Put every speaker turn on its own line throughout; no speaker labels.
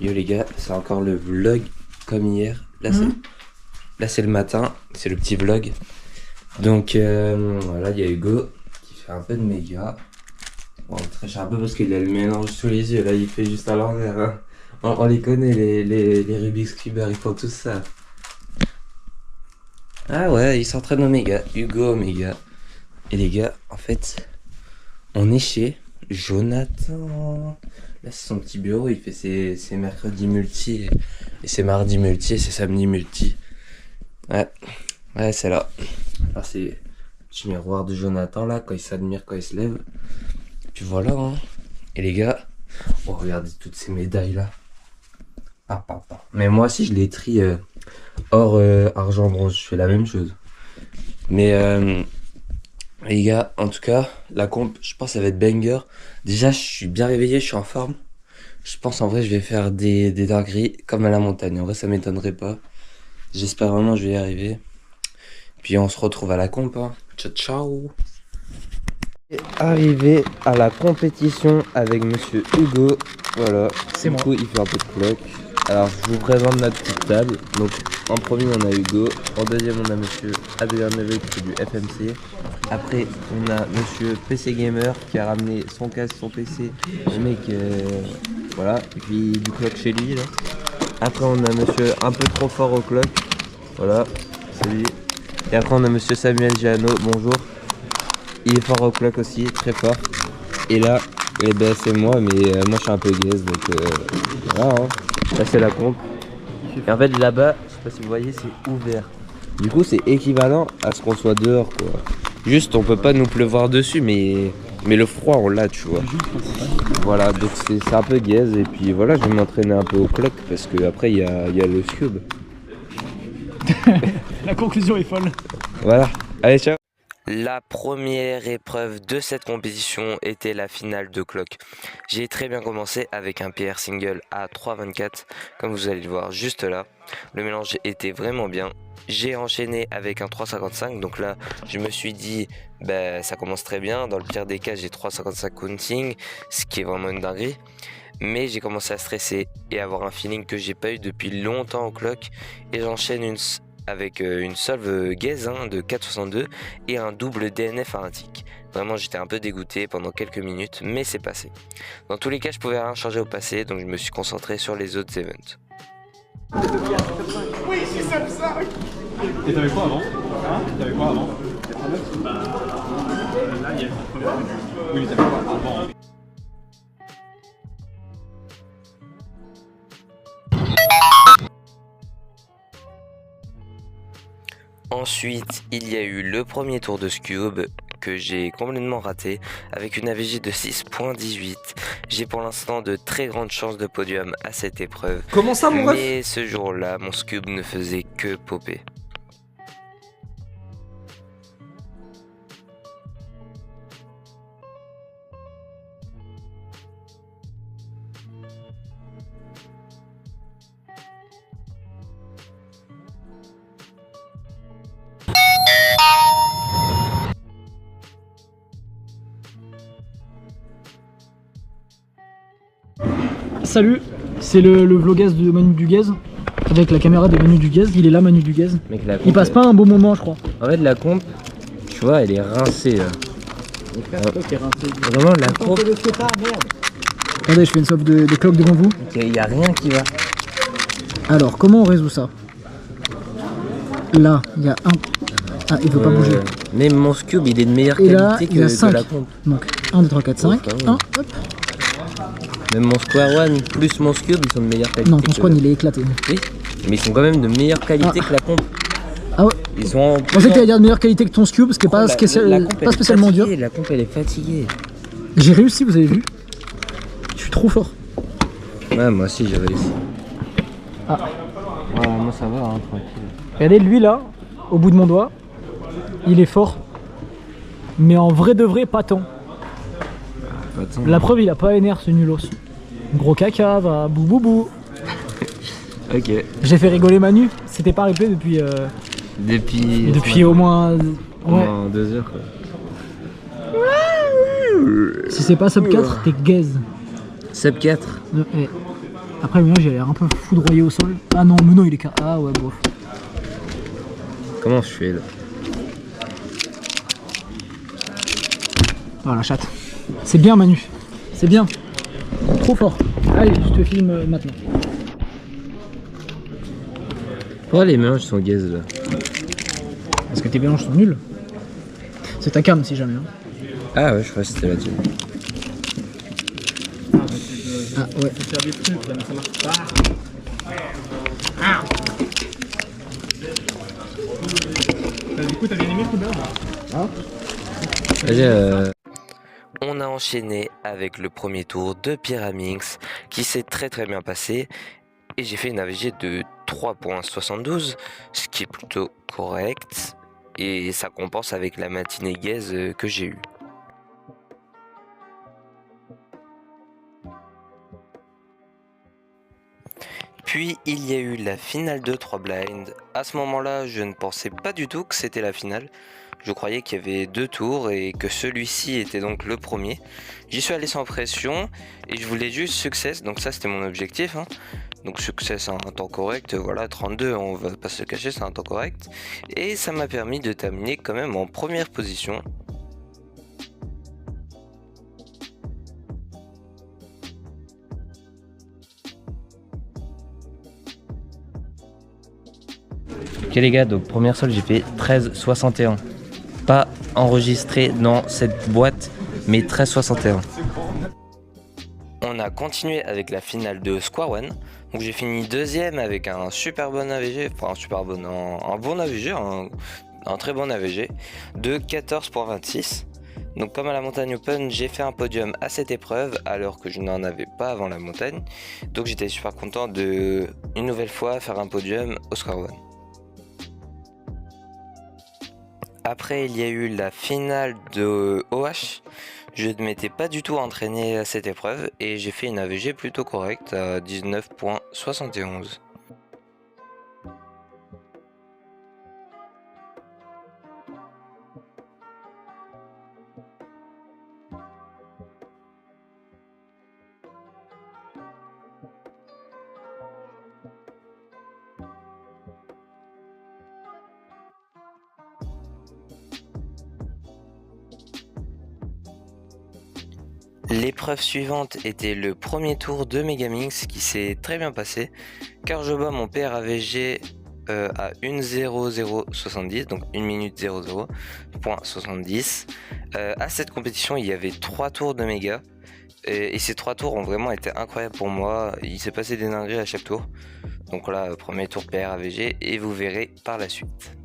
Yo les gars, c'est encore le vlog comme hier. Là c'est le matin, c'est le petit vlog. Donc voilà, il y a Hugo qui fait un peu de méga. Bon, il triche un peu parce qu'il a le mélange sous les yeux. Là, il fait juste à l'envers. Hein. On les connaît, les Rubik's Cube, ils font tout ça. Ah ouais, il s'entraîne au méga. Hugo au méga. Et les gars, en fait, on est chez Jonathan. Là, c'est son petit bureau. Il fait ses mercredis multi et ses mardis multi et ses samedis multi. Ouais, c'est là. Alors, c'est le petit miroir de Jonathan là, quand il s'admire, quand il se lève. Puis voilà, hein. Et les gars, oh, regardez toutes ces médailles là. Mais moi aussi, je les trie or, argent, bronze. Je fais la même chose. Mais les gars, en tout cas, la comp, je pense que ça va être banger. Déjà, je suis bien réveillé, je suis en forme. Je pense en vrai, je vais faire des dingueries comme à la montagne. En vrai, ça m'étonnerait pas. J'espère vraiment que je vais y arriver. Puis on se retrouve à la comp. Hein. Ciao, ciao. Arrivé à la compétition avec monsieur Hugo. Voilà.
C'est moi.
Du coup, il fait un peu de cloque. Alors, je vous présente notre petite table. Donc, en premier, on a Hugo. En deuxième, on a monsieur Adrien Neveu qui fait du FMC. Après, on a monsieur PC Gamer qui a ramené son casque, son PC. Le mec, voilà. Et puis, du clock chez lui, là. Après, on a monsieur un peu trop fort au clock. Voilà, c'est lui. Et après, on a monsieur Samuel Giano. Bonjour. Il est fort au clock aussi, très fort. Et là, c'est moi, mais moi, je suis un peu gaze, donc voilà. Hein. Là, c'est la comp. Et en fait, là-bas, je sais pas si vous voyez, c'est ouvert. Du coup, c'est équivalent à ce qu'on soit dehors, quoi. Juste, on peut pas nous pleuvoir dessus, mais le froid, on l'a, tu vois. Voilà, donc c'est un peu gaze. Et puis voilà, je vais m'entraîner un peu au clock parce qu'après, il y a le cube.
La conclusion est folle.
Voilà, allez, ciao. La première épreuve de cette compétition était la finale de clock. J'ai très bien commencé avec un PR single à 3,24, comme vous allez le voir juste là. Le mélange était vraiment bien. J'ai enchaîné avec un 3,55, donc là je me suis dit ça commence très bien. Dans le pire des cas, j'ai 3,55 counting, ce qui est vraiment une dinguerie. Mais j'ai commencé à stresser et avoir un feeling que j'ai pas eu depuis longtemps au clock, et j'enchaîne avec une solve gaze de 4,62 et un double DNF à un tick. Vraiment, j'étais un peu dégoûté pendant quelques minutes, mais c'est passé. Dans tous les cas, je pouvais rien changer au passé, donc je me suis concentré sur les autres events.
Oui, c'est ça.
Et t'avais quoi avant? T'avais quoi avant?
Là, il y a le premier.
Oui, t'avais quoi avant?
Ensuite, il y a eu le premier tour de Scube que j'ai complètement raté avec une AVG de 6,18. J'ai pour l'instant de très grandes chances de podium à cette épreuve.
Comment ça, mon ref?
Mais ce jour-là, mon Scube ne faisait que popper.
Salut, c'est le vlogaz de Manu Duguez. Avec la caméra de Manu Duguez, il est là Manu Duguez.
Mec,
Il passe pas un beau moment je crois.
En fait, la comp, tu vois, elle est rincée là. Vraiment, la comp,
Attendez, je fais une sauve de cloque devant vous.
il n'y a rien qui va.
Alors, comment on résout ça? Là, il y a un... Ah, il veut pas bouger.
Mais mon Scube, il est de meilleure
Et là,
qualité
il y a
que
5.
la comp.
Donc, 1, 2, 3, 4, 5.
Oh,
1, hop.
Même mon Square One plus mon Scube, ils sont de meilleure qualité.
Non, ton squad il est éclaté.
Oui, mais ils sont quand même de meilleure qualité que la comp.
Ah ouais.
Ils sont.
Je pensais que t'allais dire de meilleure qualité que ton Scube, ce qui est pas,
La comp, elle
pas
est
spécialement dur.
fatiguée, la comp, elle est fatiguée.
J'ai réussi, vous avez vu? Je suis trop fort.
Ouais, moi aussi j'ai réussi.
Ah.
Ouais, moi ça va, hein, tranquille.
Regardez, lui là, au bout de mon doigt, il est fort. Mais en vrai de vrai, pas tant.
Attends.
La preuve, il a pas NR ce nulos. Gros caca, va bou.
Ok.
J'ai fait rigoler Manu, c'était pas arrivé depuis. Depuis au moins. Ouais.
2 heures quoi.
Si c'est pas sub 4, t'es gaze.
Sub 4.
Ouais. Après, moi j'ai l'air un peu foudroyé au sol. Ah non, mais non, il est carré. Ah ouais, bof.
Comment je fais là?
Ah la chatte. C'est bien, Manu. C'est bien. Trop fort. Allez, je te filme maintenant.
Pourquoi les mélanges sont gaze là?
Parce que tes mélanges sont nuls. C'est ta cam si jamais. Hein.
Ah ouais, je crois que c'était là-dessus.
Ah ouais.
Du coup, t'as bien aimé Robert?
Vas-y. On a enchaîné avec le premier tour de Pyraminx qui s'est très bien passé et j'ai fait une AVG de 3.72, ce qui est plutôt correct et ça compense avec la matinée gaze que j'ai eue. Puis il y a eu la finale de 3 blinds. À ce moment-là, je ne pensais pas du tout que c'était la finale. Je croyais qu'il y avait 2 tours et que celui-ci était donc le premier. J'y suis allé sans pression et je voulais juste success, donc ça c'était mon objectif. Hein. Donc success en un temps correct, voilà 32, on va pas se le cacher, c'est un temps correct. Et ça m'a permis de terminer quand même en première position. Ok les gars, donc première sol j'ai fait 13,61. Pas enregistré dans cette boîte, mais 13,61. On a continué avec la finale de Square One. Donc j'ai fini deuxième avec un super bon AVG, enfin un bon AVG, un très bon AVG de 14.26. Donc comme à la montagne open, j'ai fait un podium à cette épreuve alors que je n'en avais pas avant la montagne. Donc j'étais super content de une nouvelle fois faire un podium au Square One. Après, il y a eu la finale de OH. Je ne m'étais pas du tout entraîné à cette épreuve et j'ai fait une AVG plutôt correcte à 19.71. L'épreuve suivante était le premier tour de Megaminx qui s'est très bien passé car je bats mon PRAVG à 1.0070, donc 1 minute 00.70. À cette compétition, il y avait 3 tours de méga et ces 3 tours ont vraiment été incroyables pour moi. Il s'est passé des dingueries à chaque tour. Donc là, premier tour PRAVG et vous verrez par la suite.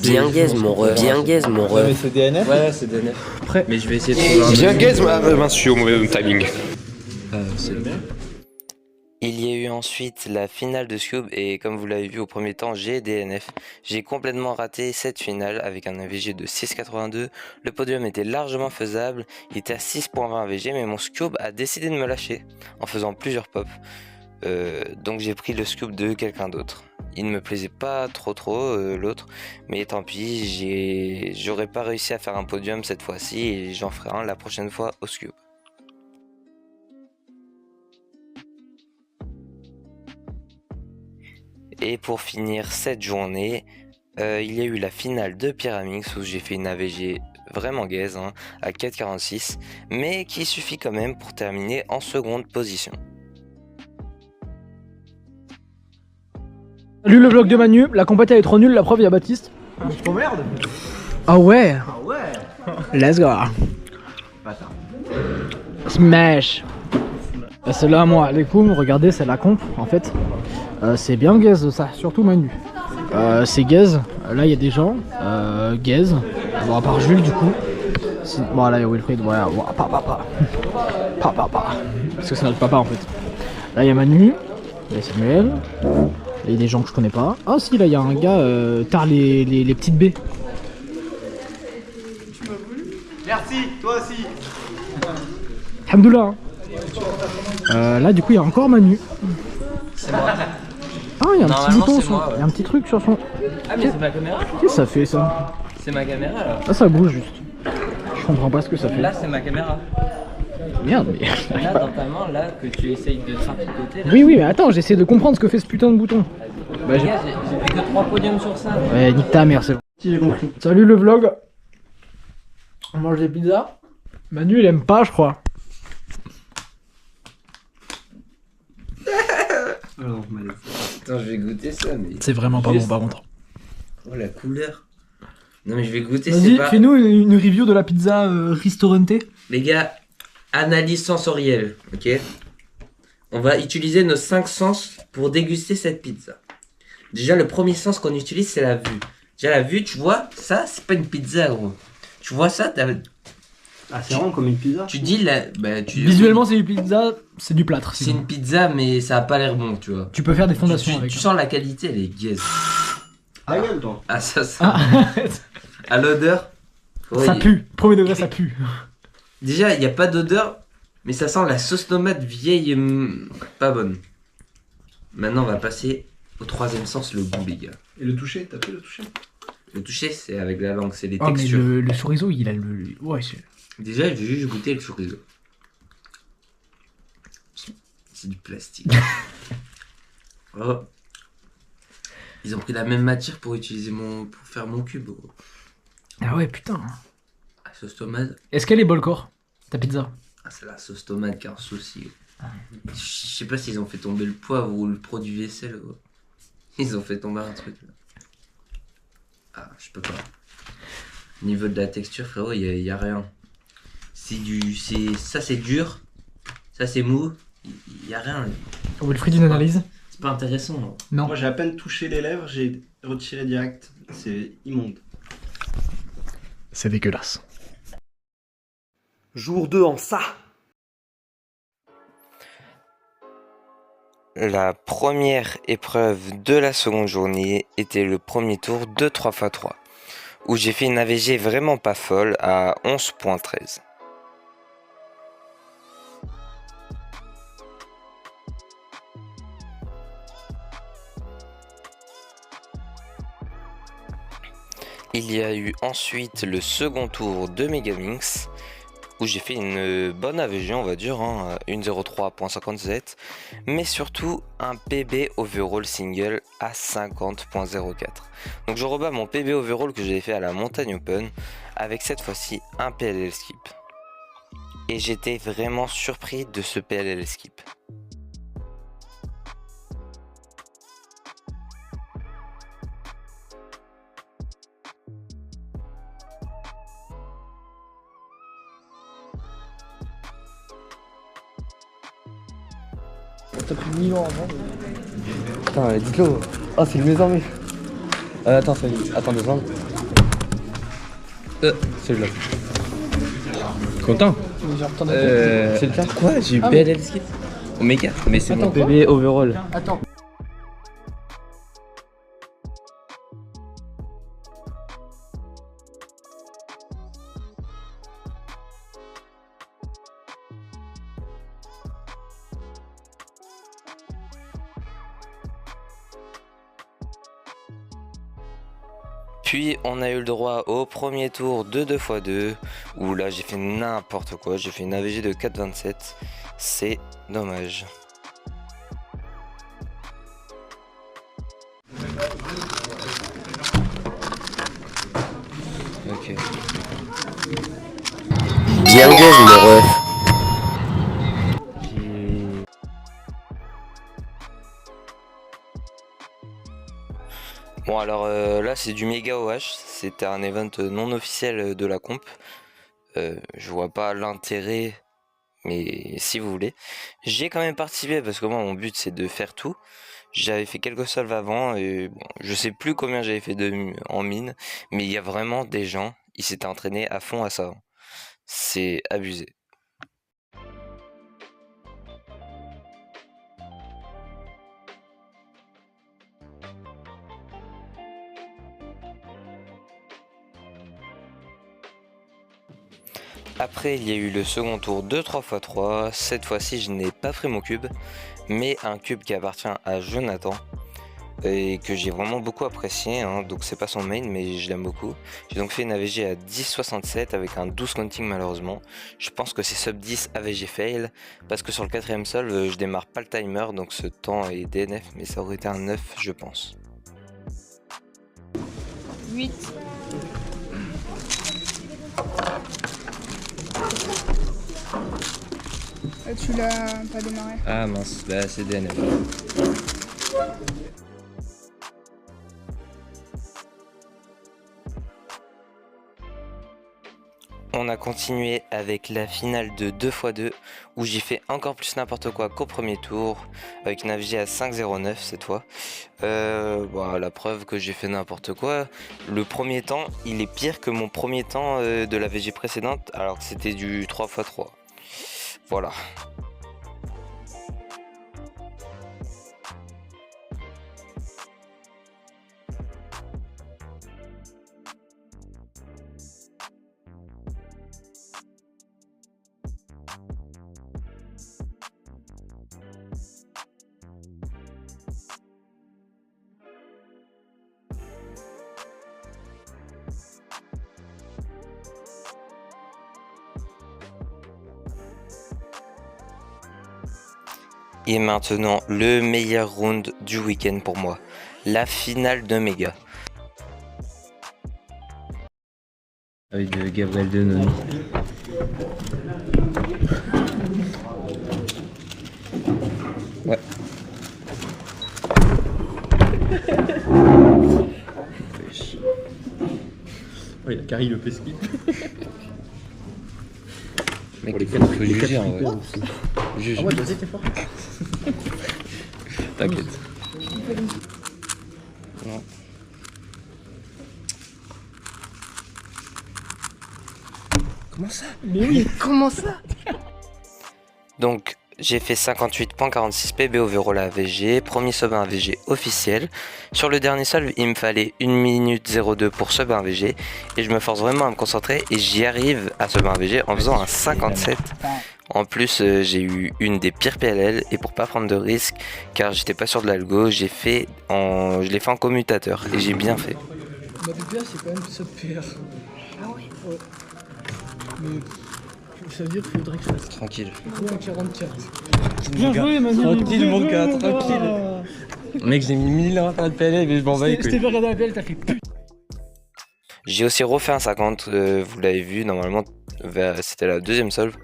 Bien gaze mon ref.
C'est DNF?
Ouais, c'est DNF.
Après,
mais je vais essayer de trouver un...
Bien gaze, mince, je suis au mauvais timing.
C'est le même. Il y a eu ensuite la finale de Scube et comme vous l'avez vu au premier temps, j'ai DNF. J'ai complètement raté cette finale avec un AVG de 6.82. Le podium était largement faisable, il était à 6.20 AVG mais mon Scube a décidé de me lâcher en faisant plusieurs pops. Donc j'ai pris le Scube de quelqu'un d'autre. Il ne me plaisait pas trop l'autre, mais tant pis, j'aurais pas réussi à faire un podium cette fois-ci et j'en ferai un la prochaine fois au Scube. Et pour finir cette journée, il y a eu la finale de Pyraminx où j'ai fait une AVG vraiment gaze à 4.46, mais qui suffit quand même pour terminer en seconde position.
Salut le vlog de Manu, la compète elle est trop nulle, la preuve il y a Baptiste.
Je t'emmerde.
Ah ouais.
Ah ouais.
Let's go.
Bâtard.
Smash. C'est là moi, les coups, regardez c'est la comp en fait. C'est bien gaze ça, surtout Manu. C'est gaze, là il y a des gens, gaze, bon à part Jules du coup. Bon là il y a Wilfried, voilà, papa. Parce que c'est notre papa en fait. Là il y a Manu, il y a Samuel, Il y a des gens que je connais pas. Ah si, là il y a un gars, tard les petites baies.
Merci, toi aussi.
Alhamdoulilah. Là du coup il y a encore Manu.
C'est moi.
Ah il y a un petit
Normalement,
bouton,
c'est moi, ouais.
il y a un petit truc sur son...
Ah, mais c'est ma caméra?
Qu'est-ce que ça fait ça?
C'est ma caméra là.
Ah ça bouge juste. Je comprends pas ce que ça fait.
Là, c'est ma caméra.
Merde mais...
Là, dans ta main, là, que tu essayes de traficoter. Là,
Oui mais attends, j'essaie de comprendre ce que fait ce putain de bouton. Bah,
les gars, j'ai fait que 3 podiums sur ça.
Ouais, nique ta mère, c'est bon. Si j'ai compris. Salut le vlog. On mange des pizzas. Manu il aime pas je crois.
Attends, je vais goûter ça, mais.
C'est vraiment pas
Juste-
bon par contre.
Oh, la couleur. Non, mais je vais goûter, c'est
Vas-y,
pas.
fais-nous une review de la pizza Ristorante.
Les gars, analyse sensorielle, ok? On va utiliser nos 5 sens pour déguster cette pizza. Déjà, le premier sens qu'on utilise, c'est la vue. Déjà, la vue, tu vois, ça, c'est pas une pizza, gros. Tu vois ça,
Ah, c'est vraiment comme une pizza.
tu dis, là, bah,
Visuellement c'est une pizza, c'est du plâtre.
c'est
sinon.
une pizza, mais ça a pas l'air bon, tu vois.
Tu peux faire des fondations
Tu
avec.
sens la qualité, elle est gaze.
Ta gueule, toi.
Ah, ça.
Ah,
À l'odeur.
ça
oui.
pue. Premier degré ça pue.
Déjà, il n'y a pas d'odeur, mais ça sent la sauce tomate vieille, pas bonne. Maintenant, on va passer au troisième sens, le goût, les gars.
Et le toucher, t'as fait le toucher?
Le toucher, c'est avec la langue, c'est les
Oh mais
textures.
le chorizo il a le... Ouais c'est...
Déjà, je vais juste goûter le chorizo. C'est du plastique. Oh. Ils ont pris la même matière pour utiliser pour faire mon cube. Oh.
Ah ouais putain.
La sauce tomate.
Est-ce qu'elle est bolcor ta pizza?
Ah, c'est la sauce tomate qui a un souci. Je sais pas s'ils ont fait tomber le poivre ou le produit vaisselle. Oh. Ils ont fait tomber un truc là. Ah, je peux pas. Au niveau de la texture, frérot, y a rien. Ça c'est dur. Ça c'est mou. Y a rien.
Wilfried une analyse?
C'est pas intéressant. Non.
Non.
Moi, j'ai à peine touché les lèvres, j'ai retiré direct. C'est immonde.
C'est dégueulasse.
Jour 2 en ça.
La première épreuve de la seconde journée était le premier tour de 3x3, où j'ai fait une AVG vraiment pas folle à 11.13. Il y a eu ensuite le second tour de Megaminx, où j'ai fait une bonne AVG, on va dire, à 1.03.57, mais surtout un PB overall single à 50.04. Donc je rebats mon PB overall que j'avais fait à la Montagne Open, avec cette fois-ci un PLL skip. Et j'étais vraiment surpris de ce PLL skip.
T'as plus de 1000 ans avant.
Putain, dites-le. Oh, c'est le maison, mais. Attends, attends 2 secondes. Celui-là.
Content.
C'est le tien?
Quoi? J'ai eu
Ah,
PLL skip. Omega. Mais c'est
Attends,
mon
quoi?
PB overall.
Attends.
Puis on a eu le droit au premier tour de 2x2, où là j'ai fait n'importe quoi, j'ai fait une AVG de 4,27, c'est dommage.
Ok. Bien gaze, le ref.
Bon alors là c'est du méga OH, c'était un event non officiel de la comp. Je vois pas l'intérêt, mais si vous voulez. J'ai quand même participé parce que moi mon but c'est de faire tout. J'avais fait quelques solves avant et bon, je sais plus combien j'avais fait en mine, mais il y a vraiment des gens, ils s'étaient entraînés à fond à ça. C'est abusé. Après, il y a eu le second tour de 3x3. Cette fois-ci, je n'ai pas pris mon cube, mais un cube qui appartient à Jonathan et que j'ai vraiment beaucoup apprécié, hein. Donc c'est pas son main, mais je l'aime beaucoup. J'ai donc fait une AVG à 10,67 avec un 12 counting malheureusement. Je pense que c'est sub 10 AVG fail, parce que sur le 4ème solve, je démarre pas le timer, donc ce temps est DNF, mais ça aurait été un 9 je pense.
8. Tu l'as pas démarré.
Ah mince, bah c'est DNF.
On a continué avec la finale de 2x2 où j'ai fait encore plus n'importe quoi qu'au premier tour avec une AVG à 5,09 cette fois. La preuve que j'ai fait n'importe quoi. Le premier temps il est pire que mon premier temps de la VG précédente alors que c'était du 3x3. Voilà. Et maintenant, le meilleur round du week-end pour moi, la finale de Méga.
Avec de Gabriel Denoni. Ouais.
Oh, il y a Carrie le pesquis.
Mec, il faut juger en vrai. Juge.
Ah ouais, vas-y, t'es fort.
T'inquiète. Non. Comment ça?
Mais oui, comment ça?
Donc j'ai fait 58.46 PB overall à AVG, premier sub à AVG officiel. Sur le dernier solve, il me fallait 1 minute 02 pour sub à AVG et je me force vraiment à me concentrer et j'y arrive à sub à AVG en faisant un 57. En plus, j'ai eu une des pires PLL et pour pas prendre de risques, car j'étais pas sûr de l'algo, je l'ai fait en commutateur et j'ai bien fait.
Ma BPA c'est quand même sub PR. Ah ouais. Mais ça veut dire qu'il faudrait que je fasse
Tranquille.
44.
Bien joué, Manu. Tranquille, mon gars, tranquille. Mec, j'ai mis 1000 ans à faire de PLL mais je m'en vais.
Je t'ai vu regarder la PL, t'as fait putain.
J'ai aussi refait un 50, vous l'avez vu, normalement c'était la deuxième solve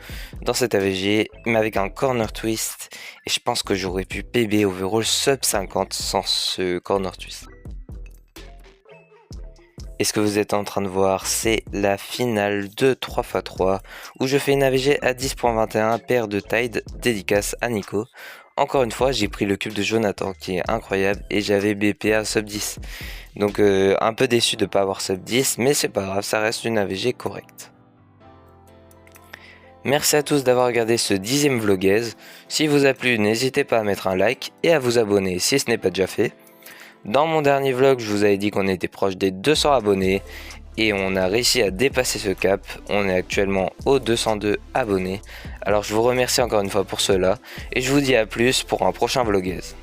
dans cette AVG, mais avec un corner twist, et je pense que j'aurais pu PB overall sub 50 sans ce corner twist. Et ce que vous êtes en train de voir, c'est la finale de 3x3, où je fais une AVG à 10.21, paire de Tide, dédicace à Nico. Encore une fois, j'ai pris le cube de Jonathan, qui est incroyable, et j'avais BPA sub 10. Donc un peu déçu de ne pas avoir sub 10, mais c'est pas grave, ça reste une AVG correcte. Merci à tous d'avoir regardé ce 10e vlogaise. Si vous a plu, n'hésitez pas à mettre un like et à vous abonner si ce n'est pas déjà fait. Dans mon dernier vlog, je vous avais dit qu'on était proche des 200 abonnés et on a réussi à dépasser ce cap. On est actuellement aux 202 abonnés. Alors je vous remercie encore une fois pour cela et je vous dis à plus pour un prochain vlogaise.